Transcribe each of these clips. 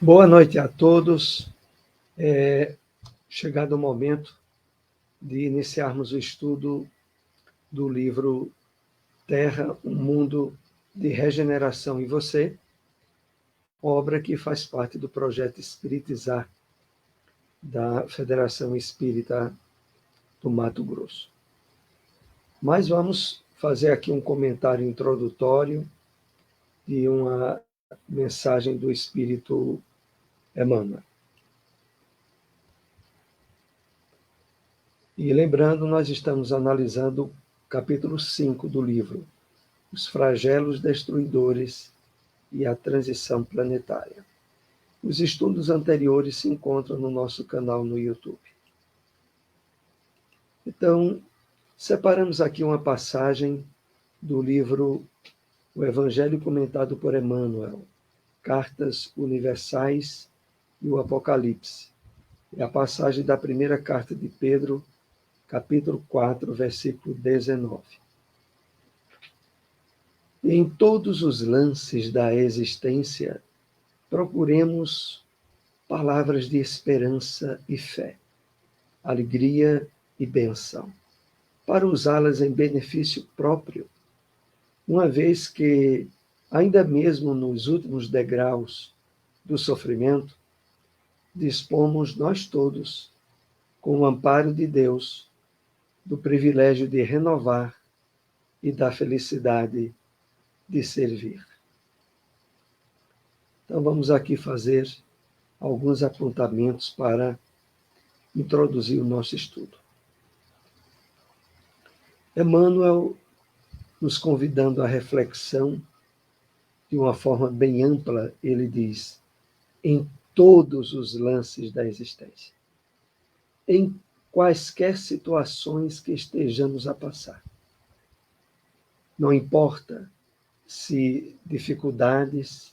Boa noite a todos. Chegado o momento de iniciarmos o estudo do livro Terra, um Mundo de Regeneração e Você, obra que faz parte do projeto Espiritizar da Federação Espírita do Mato Grosso. Mas vamos fazer aqui um comentário introdutório de uma mensagem do Espírito Emmanuel. E lembrando, nós estamos analisando o capítulo 5 do livro, Os Flagelos Destruidores e a Transição Planetária. Os estudos anteriores se encontram no nosso canal no YouTube. Então, separamos aqui uma passagem do livro O Evangelho Comentado por Emmanuel, Cartas Universais e o Apocalipse. É a passagem da primeira carta de Pedro, capítulo 4, versículo 19. Em todos os lances da existência, procuremos palavras de esperança e fé, alegria e bênção, para usá-las em benefício próprio, uma vez que, ainda mesmo nos últimos degraus do sofrimento, dispomos nós todos, com o amparo de Deus, do privilégio de renovar e da felicidade de servir. Então, vamos aqui fazer alguns apontamentos para introduzir o nosso estudo. Emmanuel, nos convidando à reflexão de uma forma bem ampla, ele diz: em todos os lances da existência, em quaisquer situações que estejamos a passar. Não importa se dificuldades,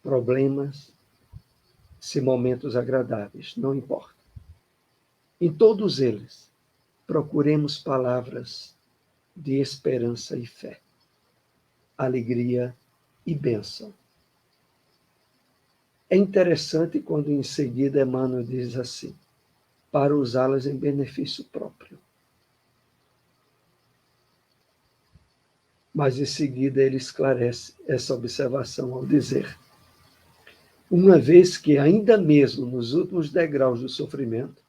problemas, se momentos agradáveis, não importa. Em todos eles, procuremos palavras de esperança e fé, alegria e bênção. É interessante quando em seguida Emmanuel diz assim, para usá-las em benefício próprio. Mas em seguida ele esclarece essa observação ao dizer, uma vez que ainda mesmo nos últimos degraus do sofrimento,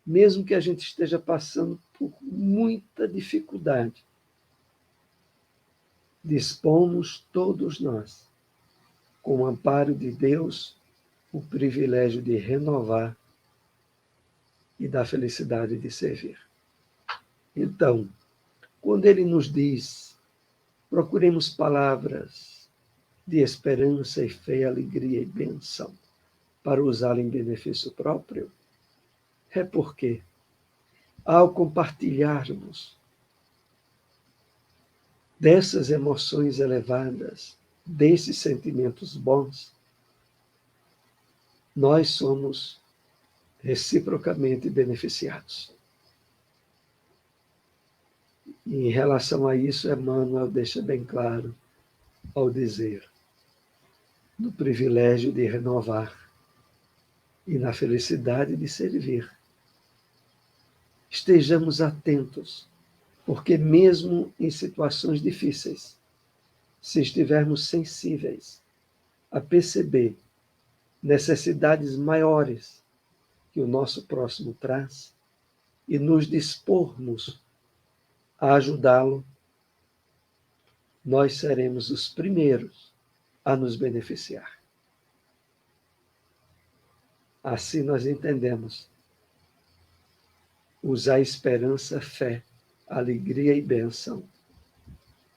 mesmo que a gente esteja passando por muita dificuldade, dispomos todos nós, com o amparo de Deus, o privilégio de renovar e da felicidade de servir. Então, quando ele nos diz, procuremos palavras de esperança e fé, alegria e bênção, para usá-la em benefício próprio, é porque, ao compartilharmos dessas emoções elevadas, desses sentimentos bons, nós somos reciprocamente beneficiados. E em relação a isso, Emmanuel deixa bem claro ao dizer, no privilégio de renovar e na felicidade de servir. Estejamos atentos, porque mesmo em situações difíceis, se estivermos sensíveis a perceber necessidades maiores que o nosso próximo traz e nos dispormos a ajudá-lo, nós seremos os primeiros a nos beneficiar. Assim nós entendemos usar esperança, fé, alegria e bênção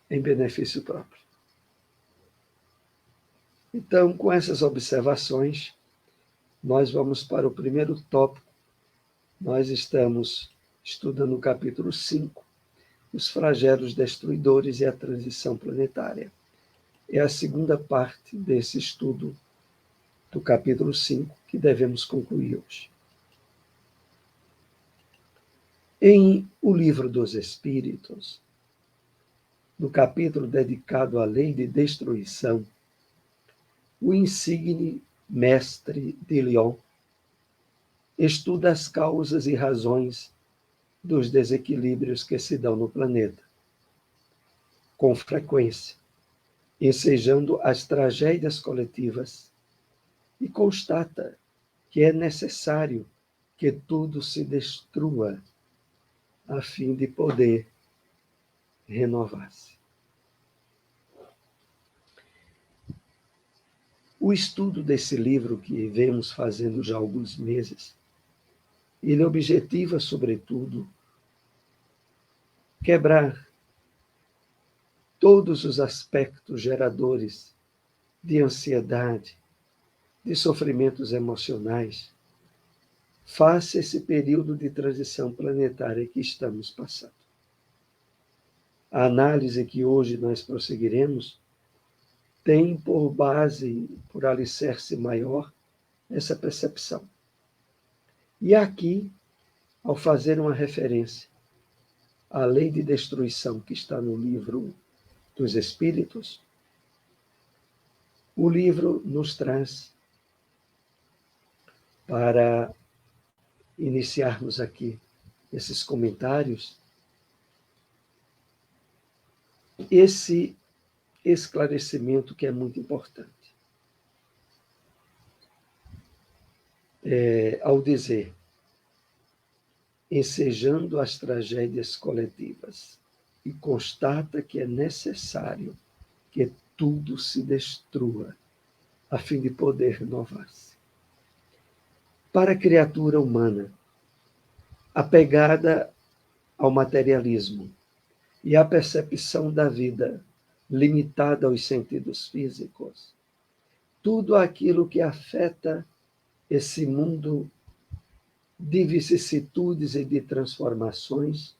em benefício próprio. Então, com essas observações, nós vamos para o primeiro tópico. Nós estamos estudando o capítulo 5, Os Flagelos Destruidores e a Transição Planetária. É a segunda parte desse estudo do capítulo 5 que devemos concluir hoje. Em O Livro dos Espíritos, no capítulo dedicado à lei de destruição, o insigne mestre de Lyon estuda as causas e razões dos desequilíbrios que se dão no planeta, com frequência, ensejando as tragédias coletivas, e constata que é necessário que tudo se destrua a fim de poder renovar-se. O estudo desse livro, que vemos fazendo já há alguns meses, ele objetiva, sobretudo, quebrar todos os aspectos geradores de ansiedade, de sofrimentos emocionais, face a esse período de transição planetária que estamos passando. A análise que hoje nós prosseguiremos tem por base, por alicerce maior, essa percepção. E aqui, ao fazer uma referência à lei de destruição que está no livro dos Espíritos, o livro nos traz, para iniciarmos aqui esses comentários, esse esclarecimento que é muito importante. Ao dizer, ensejando as tragédias coletivas, e constata que é necessário que tudo se destrua, a fim de poder renovar-se. Para a criatura humana, apegada ao materialismo e à percepção da vida limitada aos sentidos físicos, tudo aquilo que afeta esse mundo de vicissitudes e de transformações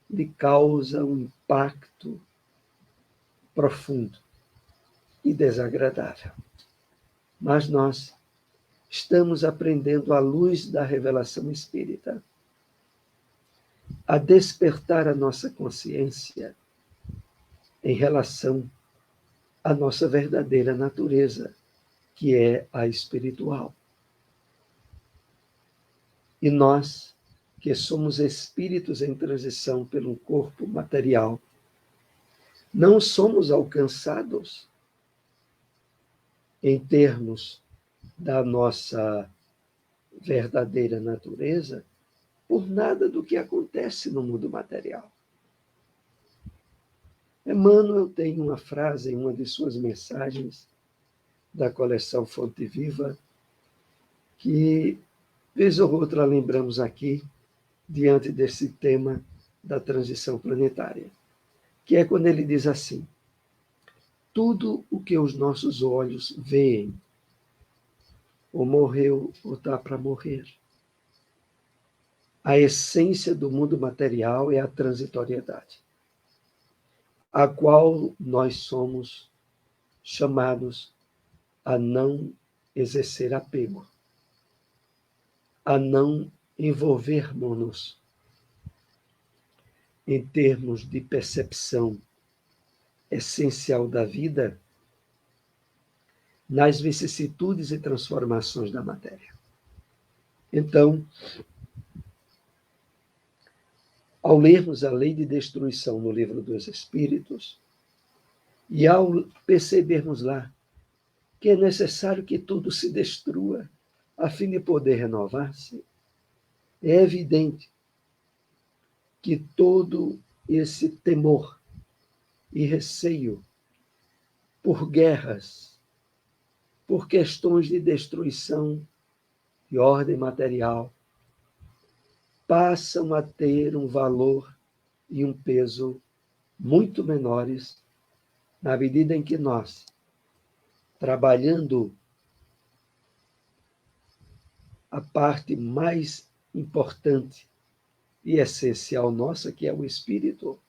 lhe causa um impacto profundo e desagradável. Mas nós estamos aprendendo, à luz da revelação espírita, a despertar a nossa consciência em relação à nossa verdadeira natureza, que é a espiritual. E nós, que somos espíritos em transição pelo corpo material, não somos alcançados em termos da nossa verdadeira natureza por nada do que acontece no mundo material. Emmanuel tem uma frase em uma de suas mensagens da coleção Fonte Viva que, vez ou outra, lembramos aqui, diante desse tema da transição planetária, que é quando ele diz assim: tudo o que os nossos olhos veem, ou morreu ou está para morrer. A essência do mundo material é a transitoriedade, a qual nós somos chamados a não exercer apego, a não envolvermos-nos em termos de percepção essencial da vida nas vicissitudes e transformações da matéria. Então, ao lermos a lei de destruição no Livro dos Espíritos, e ao percebermos lá que é necessário que tudo se destrua a fim de poder renovar-se, é evidente que todo esse temor e receio por guerras, por questões de destruição de ordem material, passam a ter um valor e um peso muito menores na medida em que nós, trabalhando a parte mais importante e essencial nossa, que é o espírito,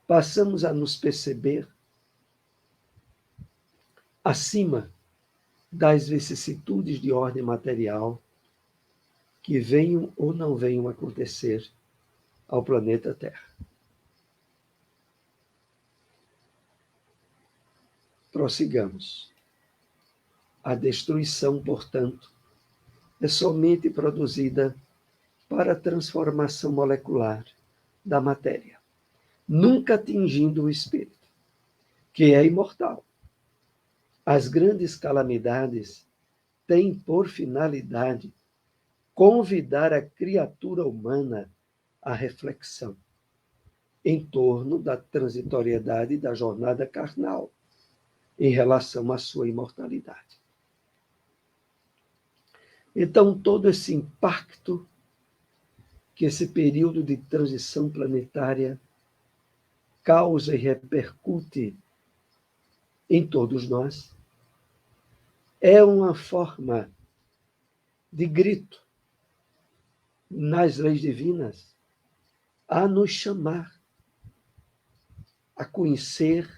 passamos a nos perceber acima das vicissitudes de ordem material que venham ou não venham acontecer ao planeta Terra. Prossigamos. A destruição, portanto, é somente produzida para a transformação molecular da matéria, nunca atingindo o espírito, que é imortal. As grandes calamidades têm por finalidade convidar a criatura humana à reflexão em torno da transitoriedade da jornada carnal em relação à sua imortalidade. Então, todo esse impacto que esse período de transição planetária causa e repercute em todos nós é uma forma de grito nas leis divinas a nos chamar a conhecer,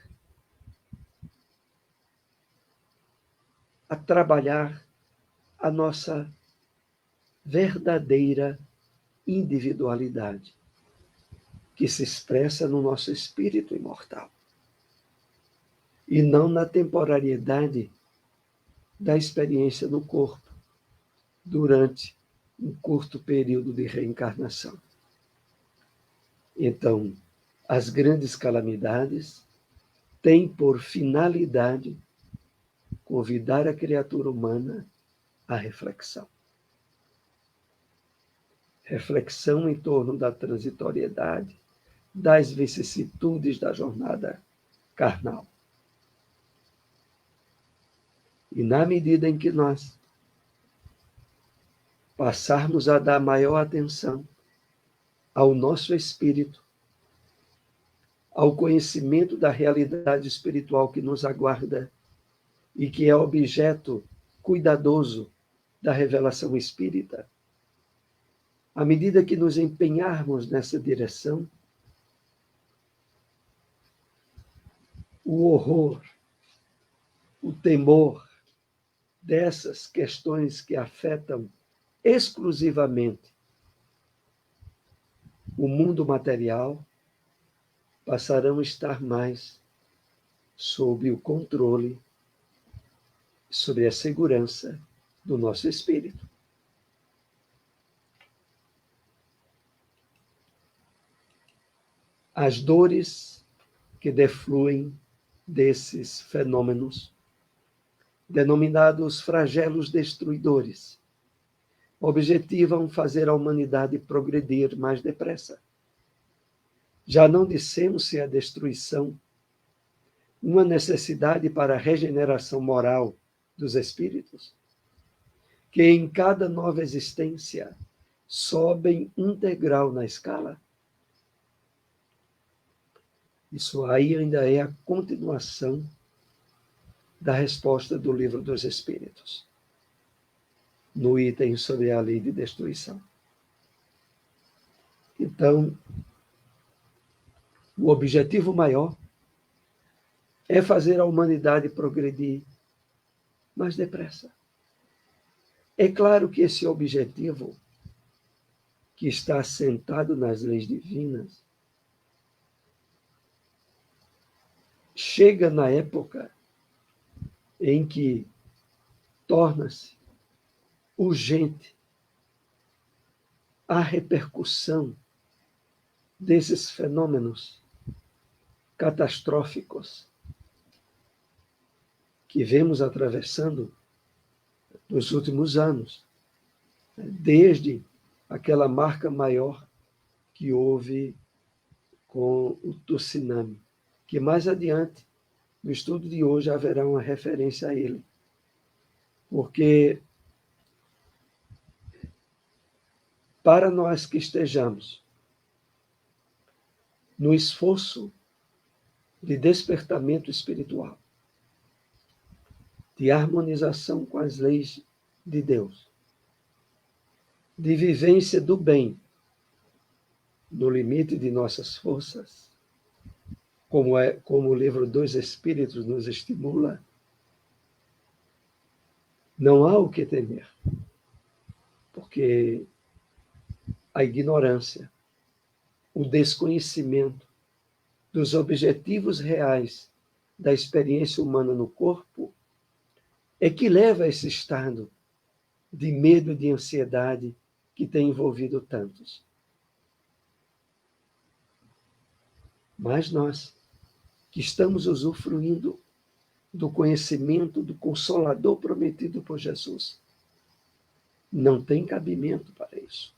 a trabalhar a nossa verdadeira individualidade, que se expressa no nosso espírito imortal, e não na temporariedade da experiência no corpo, durante um curto período de reencarnação. Então, as grandes calamidades têm por finalidade convidar a criatura humana à reflexão. Reflexão em torno da transitoriedade, das vicissitudes da jornada carnal. E na medida em que nós passarmos a dar maior atenção ao nosso espírito, ao conhecimento da realidade espiritual que nos aguarda e que é objeto cuidadoso da revelação espírita, à medida que nos empenharmos nessa direção, o horror, o temor dessas questões que afetam exclusivamente o mundo material passarão a estar mais sob o controle, sobre a segurança do nosso espírito. As dores que defluem desses fenômenos, denominados flagelos destruidores, objetivam fazer a humanidade progredir mais depressa. Já não dissemos se a destruição, uma necessidade para a regeneração moral dos espíritos, que em cada nova existência sobem um degrau na escala? Isso aí ainda é a continuação da resposta do Livro dos Espíritos, no item sobre a lei de destruição. Então, o objetivo maior é fazer a humanidade progredir mais depressa. É claro que esse objetivo, que está assentado nas leis divinas, chega na época em que torna-se urgente a repercussão desses fenômenos catastróficos que vemos atravessando nos últimos anos, desde aquela marca maior que houve com o tsunami, que mais adiante, no estudo de hoje, haverá uma referência a ele. Porque para nós que estejamos no esforço de despertamento espiritual, de harmonização com as leis de Deus, de vivência do bem, no limite de nossas forças, como o Livro dos Espíritos nos estimula, não há o que temer, porque a ignorância, o desconhecimento dos objetivos reais da experiência humana no corpo é que leva a esse estado de medo e de ansiedade que tem envolvido tantos. Mas nós, que estamos usufruindo do conhecimento do Consolador prometido por Jesus, não tem cabimento para isso.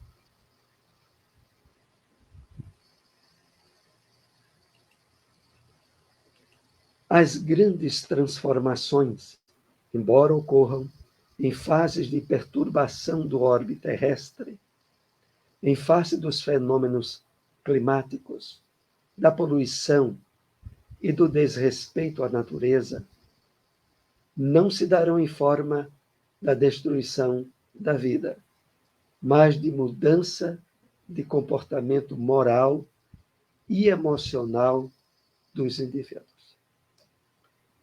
As grandes transformações, embora ocorram em fases de perturbação do orbe terrestre, em face dos fenômenos climáticos, da poluição e do desrespeito à natureza, não se darão em forma da destruição da vida, mas de mudança de comportamento moral e emocional dos indivíduos.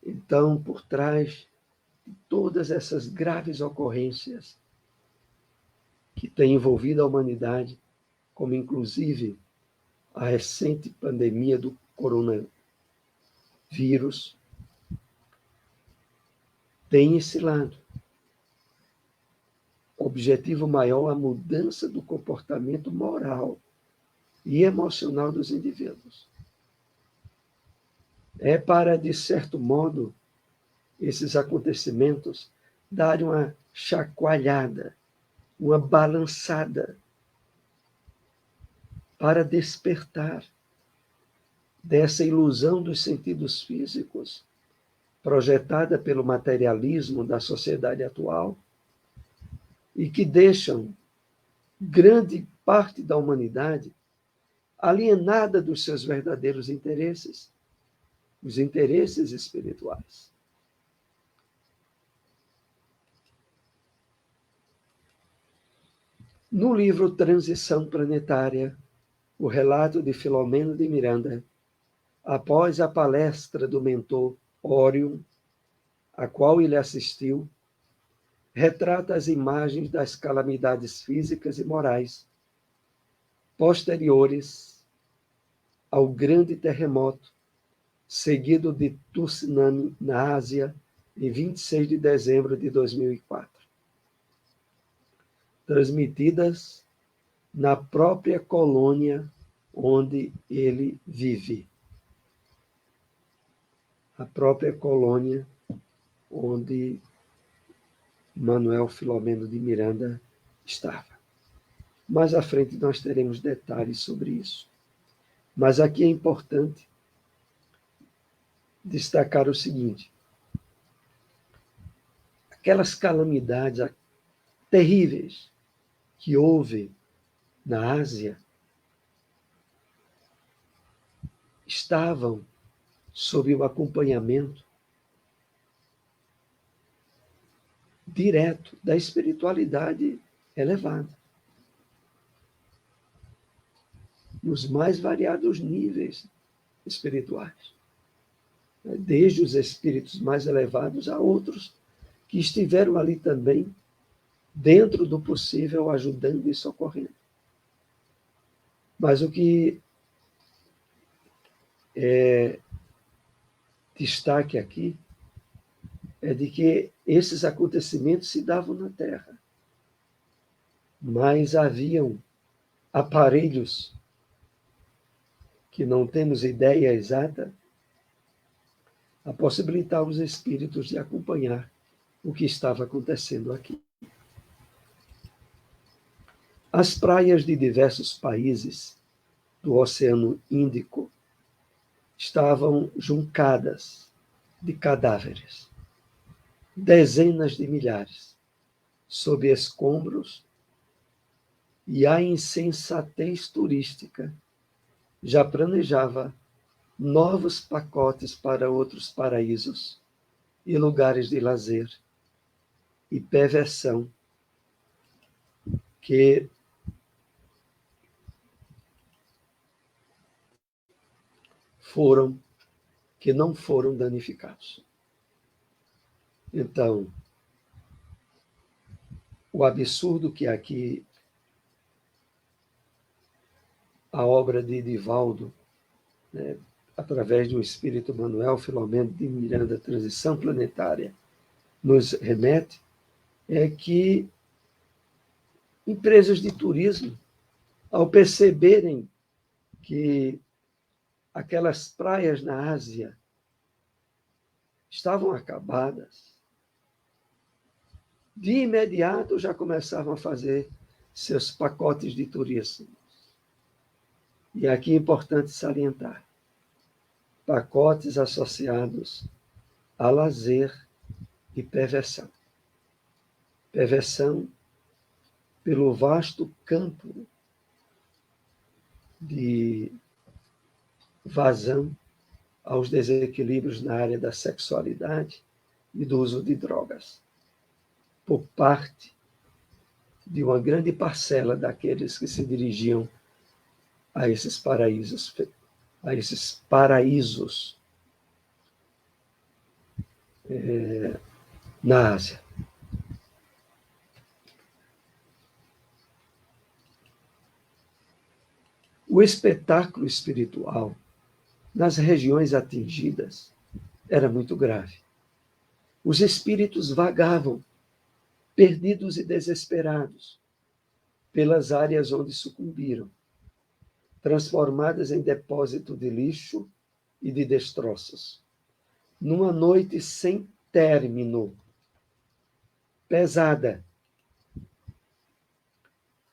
Então, por trás de todas essas graves ocorrências que têm envolvido a humanidade, como inclusive a recente pandemia do coronavírus, tem esse lado. Objetivo maior, a mudança do comportamento moral e emocional dos indivíduos. É para, de certo modo, esses acontecimentos darem uma chacoalhada, uma balançada, para despertar dessa ilusão dos sentidos físicos, projetada pelo materialismo da sociedade atual, e que deixam grande parte da humanidade alienada dos seus verdadeiros interesses, os interesses espirituais. No livro Transição Planetária, o relato de Filomeno de Miranda, após a palestra do mentor Orion, a qual ele assistiu, retrata as imagens das calamidades físicas e morais posteriores ao grande terremoto, seguido de tsunami na Ásia, em 26 de dezembro de 2004. Transmitidas na própria colônia onde ele vive. A própria colônia onde Manuel Filomeno de Miranda estava. Mais à frente nós teremos detalhes sobre isso. Mas aqui é importante destacar o seguinte: aquelas calamidades terríveis que houve na Ásia estavam sob o acompanhamento direto da espiritualidade elevada, nos mais variados níveis espirituais, desde os espíritos mais elevados a outros que estiveram ali também, dentro do possível, ajudando e socorrendo. Mas o que é destaque aqui é de que esses acontecimentos se davam na Terra, mas haviam aparelhos que não temos ideia exata a possibilitar os espíritos de acompanhar o que estava acontecendo aqui. As praias de diversos países do Oceano Índico estavam juncadas de cadáveres, dezenas de milhares, sob escombros, e a insensatez turística já planejava novos pacotes para outros paraísos e lugares de lazer e perversão que não foram danificados. Então, o absurdo que aqui a obra de Divaldo, através do espírito Manuel Filomeno de Miranda, Transição Planetária, nos remete é que empresas de turismo, ao perceberem que aquelas praias na Ásia estavam acabadas, de imediato já começavam a fazer seus pacotes de turismo. E aqui é importante salientar: pacotes associados a lazer e perversão. Perversão pelo vasto campo de vazão aos desequilíbrios na área da sexualidade e do uso de drogas, por parte de uma grande parcela daqueles que se dirigiam a esses paraísos na Ásia. O espetáculo espiritual nas regiões atingidas era muito grave. Os espíritos vagavam, perdidos e desesperados, pelas áreas onde sucumbiram, transformadas em depósito de lixo e de destroços. Numa noite sem término, pesada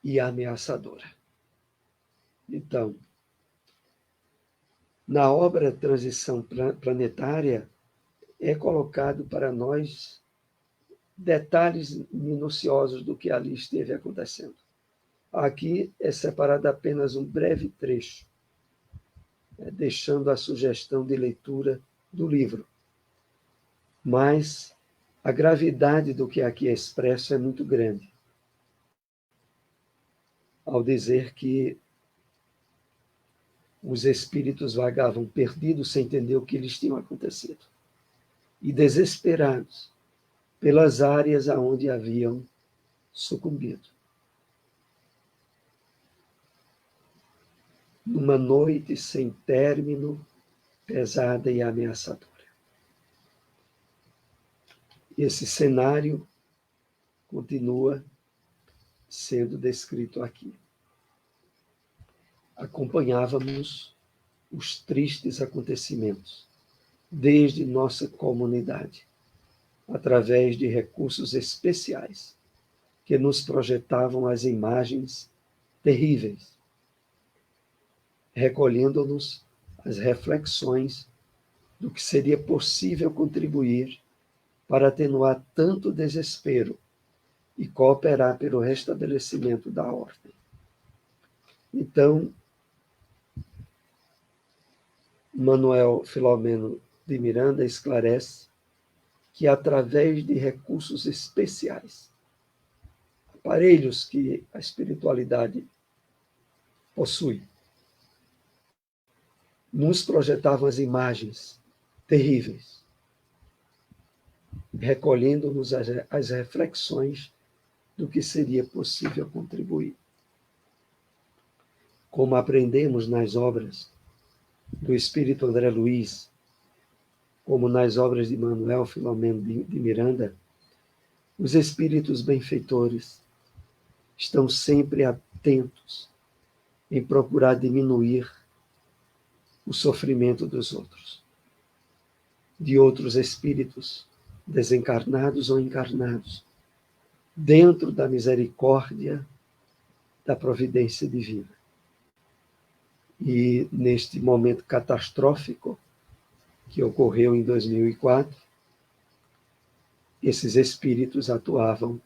e ameaçadora. Então, na obra Transição Planetária, é colocado para nós detalhes minuciosos do que ali esteve acontecendo. Aqui é separado apenas um breve trecho, deixando a sugestão de leitura do livro. Mas a gravidade do que aqui é expresso é muito grande, ao dizer que os espíritos vagavam perdidos sem entender o que lhes tinha acontecido e desesperados pelas áreas aonde haviam sucumbido. Numa noite sem término, pesada e ameaçadora. Esse cenário continua sendo descrito aqui. Acompanhávamos os tristes acontecimentos desde nossa comunidade, através de recursos especiais que nos projetavam as imagens terríveis, recolhendo-nos as reflexões do que seria possível contribuir para atenuar tanto desespero e cooperar pelo restabelecimento da ordem. Então, Manuel Filomeno de Miranda esclarece que, através de recursos especiais, aparelhos que a espiritualidade possui, nos projetavam as imagens terríveis, recolhendo-nos as reflexões do que seria possível contribuir. Como aprendemos nas obras do Espírito André Luiz, como nas obras de Manuel Filomeno de Miranda, os espíritos benfeitores estão sempre atentos em procurar diminuir o sofrimento dos outros, de outros espíritos, desencarnados ou encarnados, dentro da misericórdia da providência divina. E neste momento catastrófico que ocorreu em 2004, esses espíritos atuavam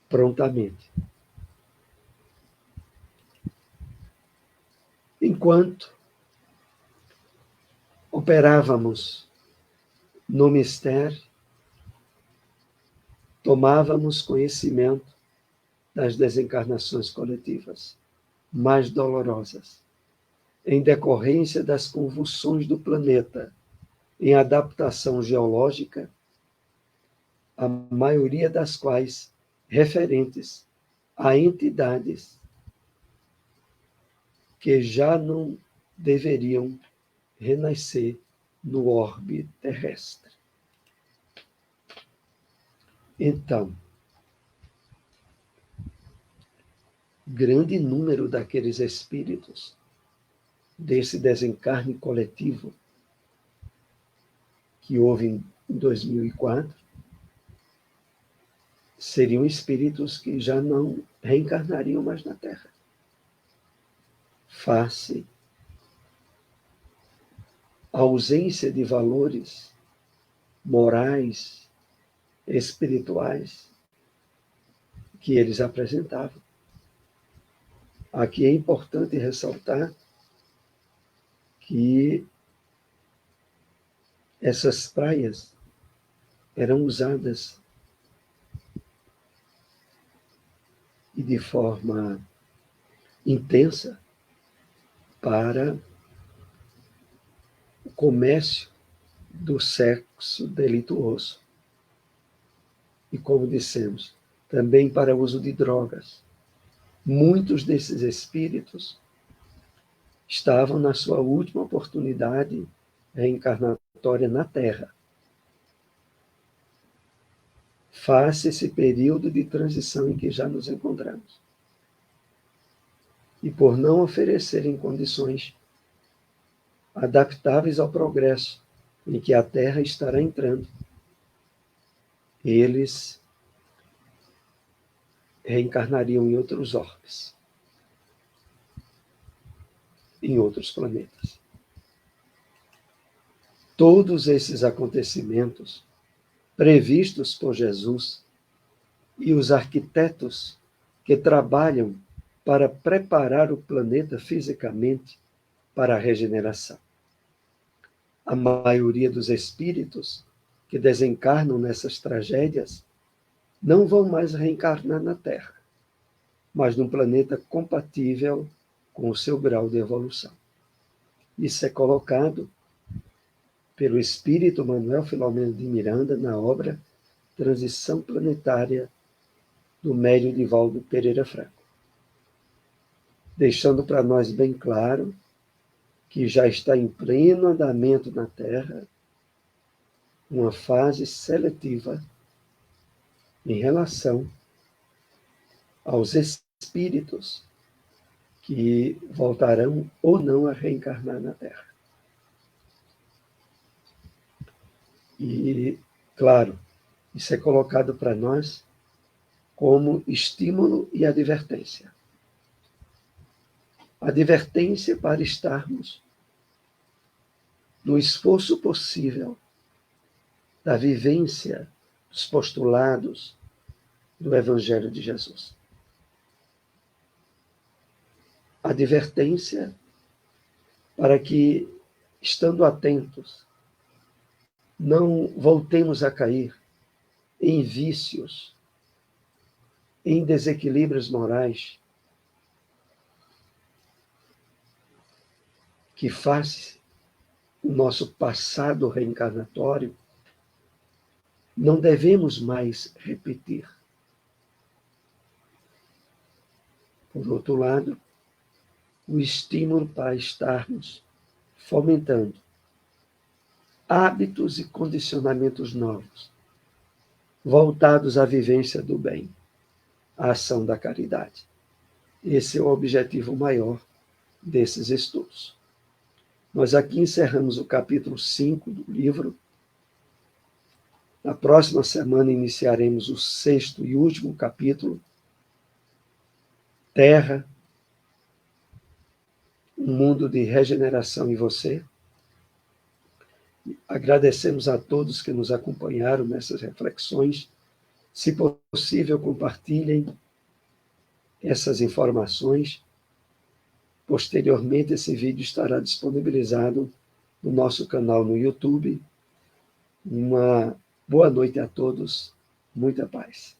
prontamente. Enquanto operávamos no mistério, tomávamos conhecimento das desencarnações coletivas mais dolorosas, em decorrência das convulsões do planeta, em adaptação geológica, a maioria das quais referentes a entidades que já não deveriam renascer no orbe terrestre. Então, grande número daqueles espíritos desse desencarne coletivo que houve em 2004 seriam espíritos que já não reencarnariam mais na Terra, face à ausência de valores morais, espirituais que eles apresentavam. Aqui é importante ressaltar que essas praias eram usadas e de forma intensa para o comércio do sexo delituoso. E como dissemos, também para o uso de drogas. Muitos desses espíritos estavam na sua última oportunidade reencarnatória na Terra, face esse período de transição em que já nos encontramos. E por não oferecerem condições adaptáveis ao progresso em que a Terra estará entrando, eles reencarnariam em outros orbes, em outros planetas. Todos esses acontecimentos previstos por Jesus e os arquitetos que trabalham para preparar o planeta fisicamente para a regeneração. A maioria dos espíritos que desencarnam nessas tragédias não vão mais reencarnar na Terra, mas num planeta compatível com o seu grau de evolução. Isso é colocado pelo espírito Manuel Filomeno de Miranda na obra Transição Planetária do médium Divaldo Pereira Franco, deixando para nós bem claro que já está em pleno andamento na Terra uma fase seletiva em relação aos espíritos que voltarão ou não a reencarnar na Terra. E, claro, isso é colocado para nós como estímulo e advertência. Advertência para estarmos no esforço possível da vivência dos postulados do Evangelho de Jesus. Advertência para que, estando atentos, não voltemos a cair em vícios, em desequilíbrios morais que faz o nosso passado reencarnatório, não devemos mais repetir. Por outro lado, o estímulo para estarmos fomentando hábitos e condicionamentos novos, voltados à vivência do bem, à ação da caridade. Esse é o objetivo maior desses estudos. Nós aqui encerramos o capítulo 5 do livro. Na próxima semana iniciaremos o 6º e último capítulo, Terra, um mundo de regeneração em você. Agradecemos a todos que nos acompanharam nessas reflexões. Se possível, compartilhem essas informações. Posteriormente, esse vídeo estará disponibilizado no nosso canal no YouTube. Uma boa noite a todos, muita paz.